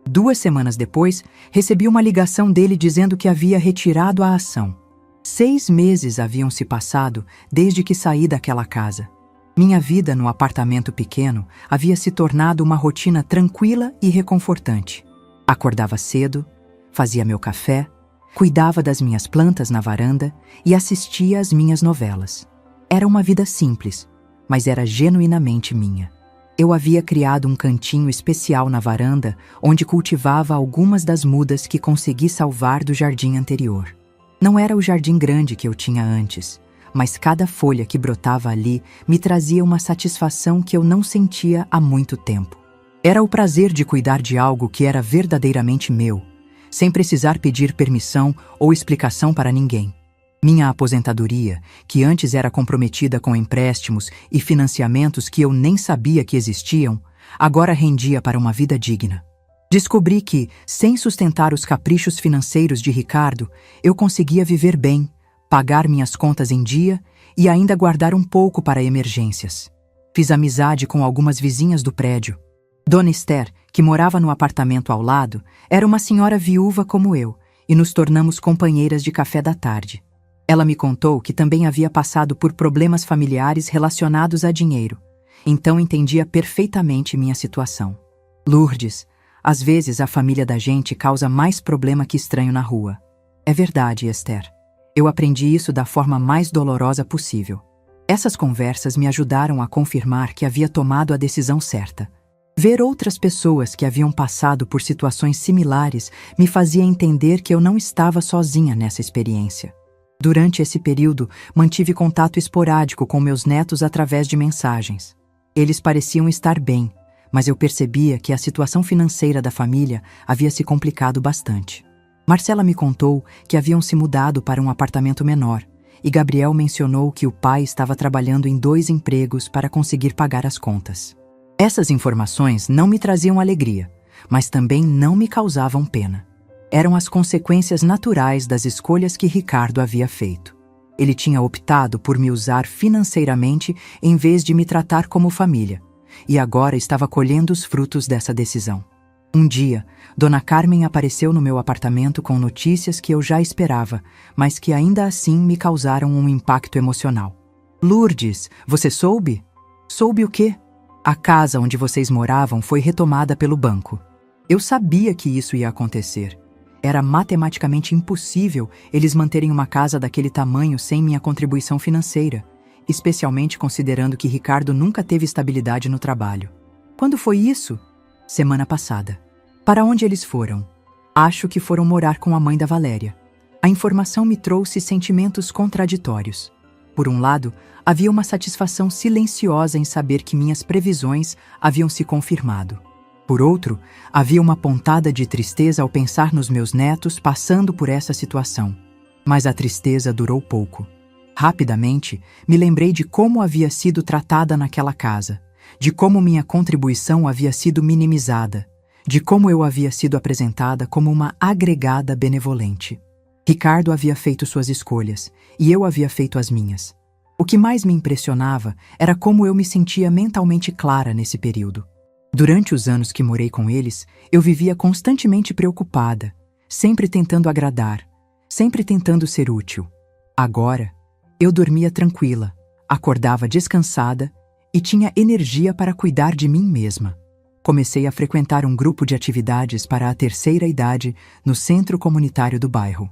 A: 2 semanas depois, recebi uma ligação dele dizendo que havia retirado a ação. 6 meses haviam se passado desde que saí daquela casa. Minha vida no apartamento pequeno havia se tornado uma rotina tranquila e reconfortante. Acordava cedo, fazia meu café, cuidava das minhas plantas na varanda e assistia às minhas novelas. Era uma vida simples, mas era genuinamente minha. Eu havia criado um cantinho especial na varanda onde cultivava algumas das mudas que consegui salvar do jardim anterior. Não era o jardim grande que eu tinha antes, mas cada folha que brotava ali me trazia uma satisfação que eu não sentia há muito tempo. Era o prazer de cuidar de algo que era verdadeiramente meu, sem precisar pedir permissão ou explicação para ninguém. Minha aposentadoria, que antes era comprometida com empréstimos e financiamentos que eu nem sabia que existiam, agora rendia para uma vida digna. Descobri que, sem sustentar os caprichos financeiros de Ricardo, eu conseguia viver bem, pagar minhas contas em dia e ainda guardar um pouco para emergências. Fiz amizade com algumas vizinhas do prédio. Dona Esther, que morava no apartamento ao lado, era uma senhora viúva como eu, e nos tornamos companheiras de café da tarde. Ela me contou que também havia passado por problemas familiares relacionados a dinheiro, então entendia perfeitamente minha situação. Lourdes, às vezes a família da gente causa mais problema que estranho na rua. É verdade, Esther. Eu aprendi isso da forma mais dolorosa possível. Essas conversas me ajudaram a confirmar que havia tomado a decisão certa. Ver outras pessoas que haviam passado por situações similares me fazia entender que eu não estava sozinha nessa experiência. Durante esse período, mantive contato esporádico com meus netos através de mensagens. Eles pareciam estar bem, mas eu percebia que a situação financeira da família havia se complicado bastante. Marcela me contou que haviam se mudado para um apartamento menor, e Gabriel mencionou que o pai estava trabalhando em 2 empregos para conseguir pagar as contas. Essas informações não me traziam alegria, mas também não me causavam pena. Eram as consequências naturais das escolhas que Ricardo havia feito. Ele tinha optado por me usar financeiramente em vez de me tratar como família, e agora estava colhendo os frutos dessa decisão. Um dia, Dona Carmen apareceu no meu apartamento com notícias que eu já esperava, mas que ainda assim me causaram um impacto emocional. Lourdes, você soube? Soube o quê? A casa onde vocês moravam foi retomada pelo banco. Eu sabia que isso ia acontecer. Era matematicamente impossível eles manterem uma casa daquele tamanho sem minha contribuição financeira, especialmente considerando que Ricardo nunca teve estabilidade no trabalho. Quando foi isso? Semana passada. Para onde eles foram? Acho que foram morar com a mãe da Valéria. A informação me trouxe sentimentos contraditórios. Por um lado, havia uma satisfação silenciosa em saber que minhas previsões haviam se confirmado. Por outro, havia uma pontada de tristeza ao pensar nos meus netos passando por essa situação. Mas a tristeza durou pouco. Rapidamente, me lembrei de como havia sido tratada naquela casa, de como minha contribuição havia sido minimizada, de como eu havia sido apresentada como uma agregada benevolente. Ricardo havia feito suas escolhas, e eu havia feito as minhas. O que mais me impressionava era como eu me sentia mentalmente clara nesse período. Durante os anos que morei com eles, eu vivia constantemente preocupada, sempre tentando agradar, sempre tentando ser útil. Agora, eu dormia tranquila, acordava descansada e tinha energia para cuidar de mim mesma. Comecei a frequentar um grupo de atividades para a terceira idade no centro comunitário do bairro.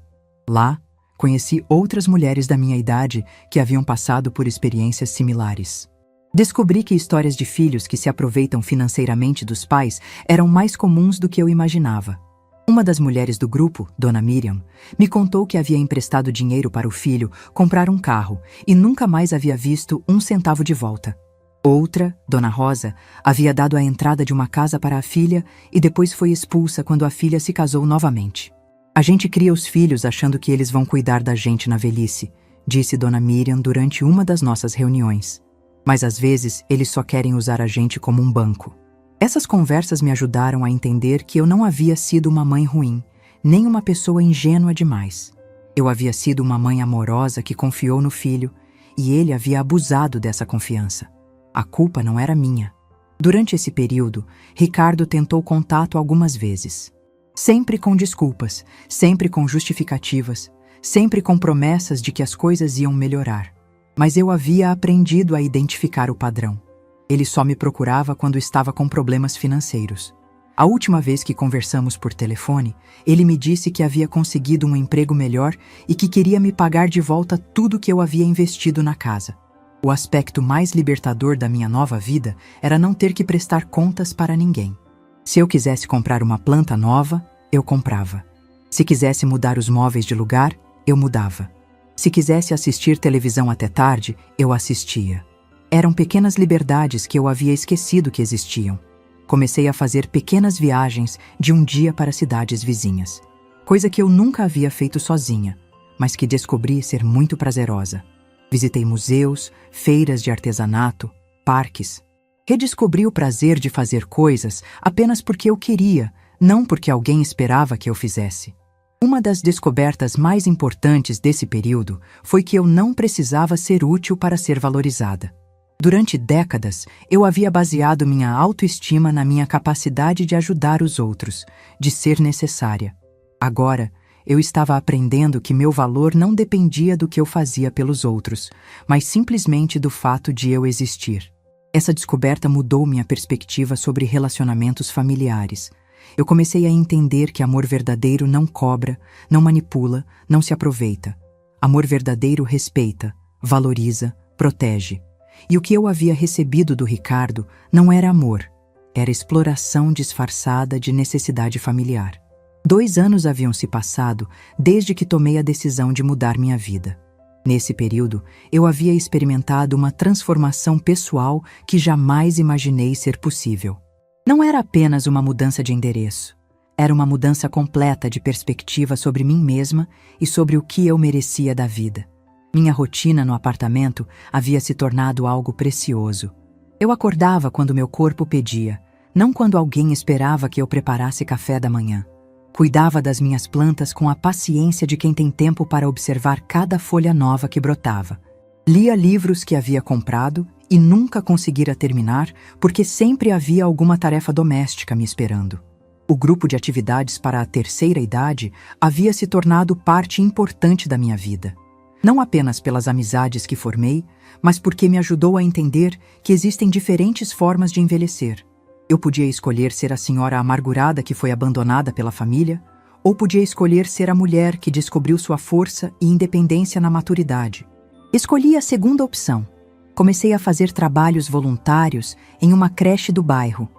A: Lá, conheci outras mulheres da minha idade que haviam passado por experiências similares. Descobri que histórias de filhos que se aproveitam financeiramente dos pais eram mais comuns do que eu imaginava. Uma das mulheres do grupo, Dona Miriam, me contou que havia emprestado dinheiro para o filho comprar um carro e nunca mais havia visto um centavo de volta. Outra, Dona Rosa, havia dado a entrada de uma casa para a filha e depois foi expulsa quando a filha se casou novamente. A gente cria os filhos achando que eles vão cuidar da gente na velhice, disse Dona Miriam durante uma das nossas reuniões. Mas às vezes eles só querem usar a gente como um banco. Essas conversas me ajudaram a entender que eu não havia sido uma mãe ruim, nem uma pessoa ingênua demais. Eu havia sido uma mãe amorosa que confiou no filho, e ele havia abusado dessa confiança. A culpa não era minha. Durante esse período, Ricardo tentou contato algumas vezes. Sempre com desculpas, sempre com justificativas, sempre com promessas de que as coisas iam melhorar. Mas eu havia aprendido a identificar o padrão. Ele só me procurava quando estava com problemas financeiros. A última vez que conversamos por telefone, ele me disse que havia conseguido um emprego melhor e que queria me pagar de volta tudo que eu havia investido na casa. O aspecto mais libertador da minha nova vida era não ter que prestar contas para ninguém. Se eu quisesse comprar uma planta nova, eu comprava. Se quisesse mudar os móveis de lugar, eu mudava. Se quisesse assistir televisão até tarde, eu assistia. Eram pequenas liberdades que eu havia esquecido que existiam. Comecei a fazer pequenas viagens de um dia para cidades vizinhas. Coisa que eu nunca havia feito sozinha, mas que descobri ser muito prazerosa. Visitei museus, feiras de artesanato, parques. Redescobri o prazer de fazer coisas apenas porque eu queria, não porque alguém esperava que eu fizesse. Uma das descobertas mais importantes desse período foi que eu não precisava ser útil para ser valorizada. Durante décadas, eu havia baseado minha autoestima na minha capacidade de ajudar os outros, de ser necessária. Agora, eu estava aprendendo que meu valor não dependia do que eu fazia pelos outros, mas simplesmente do fato de eu existir. Essa descoberta mudou minha perspectiva sobre relacionamentos familiares. Eu comecei a entender que amor verdadeiro não cobra, não manipula, não se aproveita. Amor verdadeiro respeita, valoriza, protege. E o que eu havia recebido do Ricardo não era amor, era exploração disfarçada de necessidade familiar. 2 anos haviam se passado desde que tomei a decisão de mudar minha vida. Nesse período, eu havia experimentado uma transformação pessoal que jamais imaginei ser possível. Não era apenas uma mudança de endereço. Era uma mudança completa de perspectiva sobre mim mesma e sobre o que eu merecia da vida. Minha rotina no apartamento havia se tornado algo precioso. Eu acordava quando meu corpo pedia, não quando alguém esperava que eu preparasse café da manhã. Cuidava das minhas plantas com a paciência de quem tem tempo para observar cada folha nova que brotava. Lia livros que havia comprado e nunca conseguira terminar porque sempre havia alguma tarefa doméstica me esperando. O grupo de atividades para a terceira idade havia se tornado parte importante da minha vida. Não apenas pelas amizades que formei, mas porque me ajudou a entender que existem diferentes formas de envelhecer. Eu podia escolher ser a senhora amargurada que foi abandonada pela família, ou podia escolher ser a mulher que descobriu sua força e independência na maturidade. Escolhi a segunda opção. Comecei a fazer trabalhos voluntários em uma creche do bairro.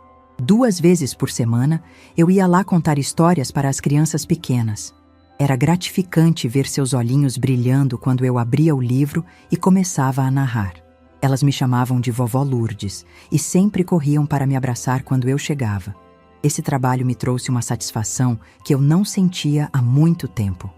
A: 2 vezes por semana, eu ia lá contar histórias para as crianças pequenas. Era gratificante ver seus olhinhos brilhando quando eu abria o livro e começava a narrar. Elas me chamavam de Vovó Lourdes e sempre corriam para me abraçar quando eu chegava. Esse trabalho me trouxe uma satisfação que eu não sentia há muito tempo.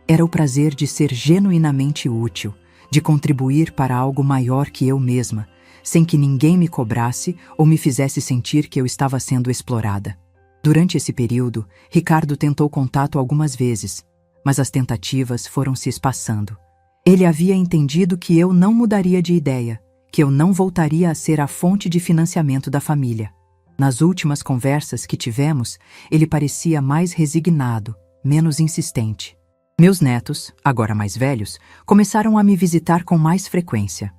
A: Era o prazer de ser genuinamente útil, de contribuir para algo maior que eu mesma, sem que ninguém me cobrasse ou me fizesse sentir que eu estava sendo explorada. Durante esse período, Ricardo tentou contato algumas vezes, mas as tentativas foram se espaçando. Ele havia entendido que eu não mudaria de ideia, que eu não voltaria a ser a fonte de financiamento da família. Nas últimas conversas que tivemos, ele parecia mais resignado, menos insistente. Meus netos, agora mais velhos, começaram a me visitar com mais frequência.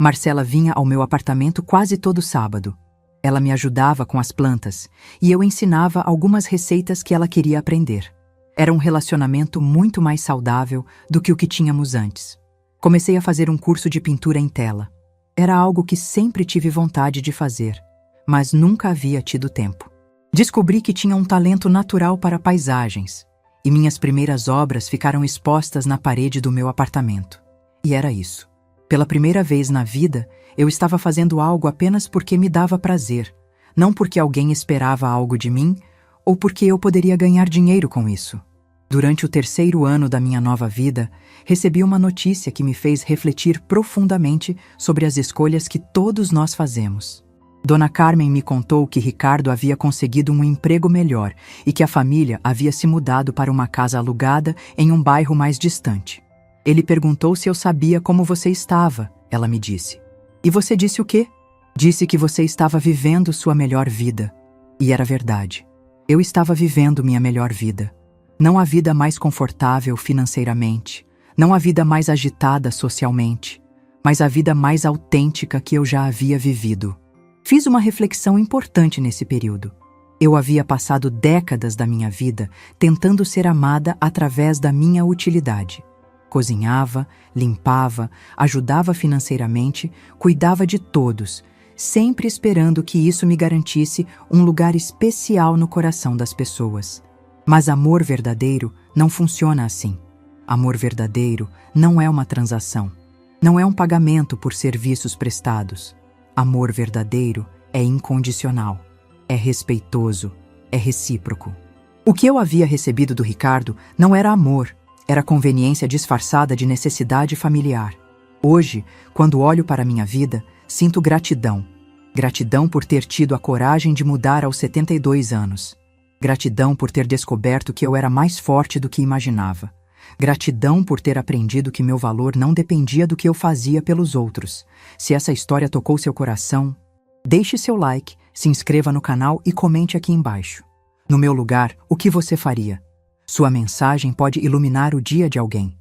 A: Marcela vinha ao meu apartamento quase todo sábado. Ela me ajudava com as plantas e eu ensinava algumas receitas que ela queria aprender. Era um relacionamento muito mais saudável do que o que tínhamos antes. Comecei a fazer um curso de pintura em tela. Era algo que sempre tive vontade de fazer, mas nunca havia tido tempo. Descobri que tinha um talento natural para paisagens, e minhas primeiras obras ficaram expostas na parede do meu apartamento. E era isso. Pela primeira vez na vida, eu estava fazendo algo apenas porque me dava prazer, não porque alguém esperava algo de mim ou porque eu poderia ganhar dinheiro com isso. Durante o 3º ano da minha nova vida, recebi uma notícia que me fez refletir profundamente sobre as escolhas que todos nós fazemos. Dona Carmen me contou que Ricardo havia conseguido um emprego melhor e que a família havia se mudado para uma casa alugada em um bairro mais distante. Ele perguntou se eu sabia como você estava, ela me disse. E você disse o quê? Disse que você estava vivendo sua melhor vida. E era verdade. Eu estava vivendo minha melhor vida. Não a vida mais confortável financeiramente, não a vida mais agitada socialmente, mas a vida mais autêntica que eu já havia vivido. Fiz uma reflexão importante nesse período. Eu havia passado décadas da minha vida tentando ser amada através da minha utilidade. Cozinhava, limpava, ajudava financeiramente, cuidava de todos, sempre esperando que isso me garantisse um lugar especial no coração das pessoas. Mas amor verdadeiro não funciona assim. Amor verdadeiro não é uma transação. Não é um pagamento por serviços prestados. Amor verdadeiro é incondicional, é respeitoso, é recíproco. O que eu havia recebido do Ricardo não era amor, era conveniência disfarçada de necessidade familiar. Hoje, quando olho para minha vida, sinto gratidão. Gratidão por ter tido a coragem de mudar aos 72 anos. Gratidão por ter descoberto que eu era mais forte do que imaginava. Gratidão por ter aprendido que meu valor não dependia do que eu fazia pelos outros. Se essa história tocou seu coração, deixe seu like, se inscreva no canal e comente aqui embaixo. No meu lugar, o que você faria? Sua mensagem pode iluminar o dia de alguém.